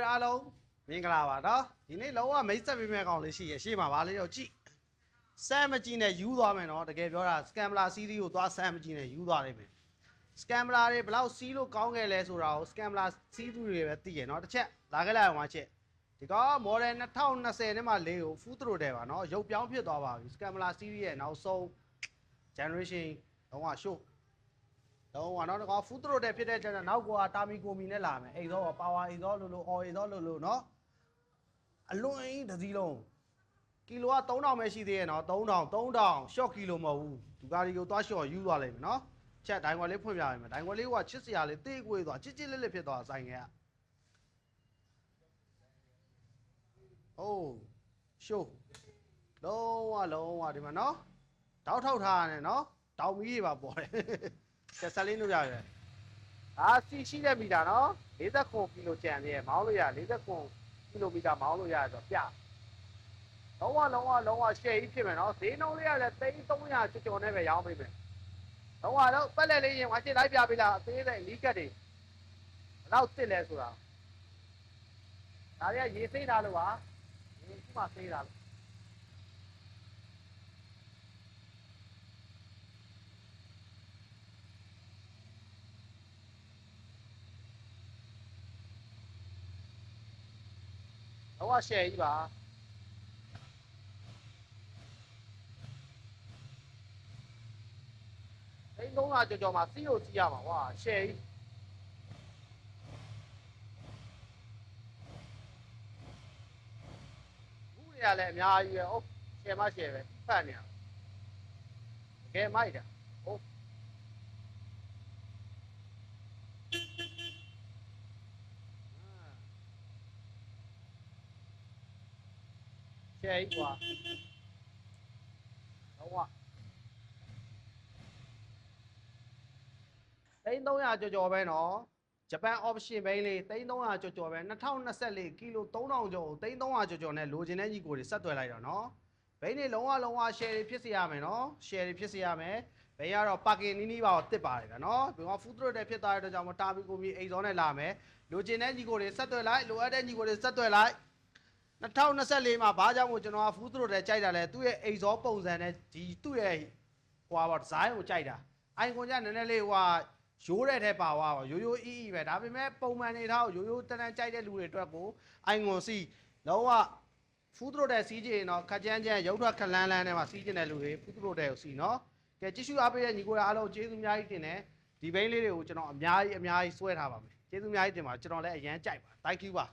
ရအားလုံးမင်္ဂလာပါနော်ဒီနေ့လောကမိတ်ဆက်ပေးမဲ့ကောင်လေးရှိရရှေ့မှာဗာလေးတော့ကြည့်ဆမ်မကြီးနဲ့ယူသွားမယ်နော်တကယ်ပြောတာစကမ်ဘလာစီးရီးကိုသွားဆမ်မကြီးနဲ့ယူသွားလိမ့်မယ်စကမ်ဘလာတွေဘယ်လောက်စီးလို့ကောင်းခဲ့လဲဆိုတာကိုစကမ်ဘလာစီးသူတွေပဲသိရနော်တစ်ချက်လာခဲ့လိုက်အောင်ပါချက်ဒီကောင်မော်ဒယ်2020နဲ့မှလေးကိုဖူးသရိုတယ်ပါနော်ရုပ်ပြောင်းဖြစ်သွားပါပြီစကမ်ဘလာစီးရီးရဲ့နောက်ဆုံး generation တော့က show တော့ကတော့ကောဖူးသရိုတယ်ဖြစ်တဲ့ကျတော့နောက်ကတာမီကိုမီနဲ့လာမယ်အိတ်သောပါဝါအိတ်သောလို့အော်အိတ်သောလို့နော်အလွန်အင်းတစ်စီးလုံးကီလိုက3000ပဲရှိသေးရဲ့နော်3000 short ကီလိုမဟုတ်ဘူးဒူကာဒီကိုသွား short ယူသွားလိမ့်မယ်နော်ချက်ဒိုင်ခွက်လေးဖွင့်ပြရမယ်ဒိုင်ခွက်လေးကချစ်စရာလေးတေးကွေးသွားချစ်လစ်ဖြစ်သွားဆိုင်ကအိုး show လုံးဝဒီမှာနော်တောက်ထောက်ထားရတယ်နော်တောင်မီးတွေပါပေါ်တယ်ချက်ဆက်လေးလို့ရတယ်ဒါစီရှိတဲ့မီတာနော်49ကီလိုကျန်သေးရဲ့မောင်းလို့ရ49ကီလိုမီတာမောင်းလို့ရတယ်ဆိုတော့ပြလုံးဝရှယ်ကြီးဖြစ်မယ်နော်ဈေးနှုန်းလေးရတယ်300ကျော်နဲ့ပဲရောင်းပေးမယ်တော့ပက်လက်လေးရင်ဝါချစ်လိုက်ပြပေးလားအသေးစိတ်လီးကတ်တွေဘယ်လောက်တစ်လဲဆိုတာဒါတွေကရေစိမ့်တာလို့ပါရေခုမှသေးတာလို့တော့ရှယ်ကြီးပါ300ကျော်မှာစီးလို့စီးရမှာကွာရှယ်ကြီးဘူးတွေကလည်းအများကြီးပဲဟုတ်ရှယ်ပဲဖတ်နေရတကယ်မိုက်တာဟုတ်ရှယ်ကြီးကွာတော့300ကျော်ပဲနော်ဂျပန် option ဘိန်းလေး300ကျော်ပဲ2024ကီလို3000ကျော်ကို300ကျော်နဲ့လိုချင်တဲ့ညီကိုတွေဆက်သွယ်လိုက်တော့နော်ဘိန်းတွေလုံးဝ share တွေဖြစ်စေရမယ်နော် share တွေဖြစ်စေရမယ်ဘိန်းကတော့ parking နီးပါတော့တစ်ပါတယ်ဗျာနော်ဒီက food truck တွေဖြစ်သွားတဲ့အတွက်ကြောင့်တာဘီကိုမီအိမ်စောနဲ့လာမယ်လိုချင်တဲ့ညီကိုတွေဆက်သွယ်လိုက်လိုအပ်တဲ့ညီကိုတွေဆက်သွယ်လိုက်2024မှာဘာကြောင့်မို့ကျွန်တော်က food truck တွေကြိုက်တာလဲသူ့ရဲ့အိမ်စောပုံစံနဲ့ဒီသူ့ရဲ့ဟိုပါဒီဇိုင်းကိုကြိုက်တာအိုင်ကွန်ကနည်းနည်းလေးဟိုရိုးတဲ့ထဲပါသွားပါရိုးအီးပဲဒါပေမဲ့ပုံမှန်နေထားကိုရိုးတန်းကြိုက်တဲ့လူတွေအတွက်ကိုအိုင်ကွန်စီလုံးဝဖူးသရိုတဲ့စီးကြည့်နော်ခက်ကြမ်းရုပ်ထွက်ခလန်းထဲမှာစီးကျင်တဲ့လူတွေဖူးသရိုတဲ့ကိုစီးနော်ကဲကြည့်ရှုအားပေးတဲ့ညီကိုတွေအားလုံးကျေးဇူးအများကြီးတင်တယ်ဒီဘိန်းလေးတွေကိုကျွန်တော်အများကြီးဆွဲထားပါမယ်ကျေးဇူးအများကြီးတင်ပါကျွန်တော်လည်းအရန်ကြိုက်ပါ thank you ပါ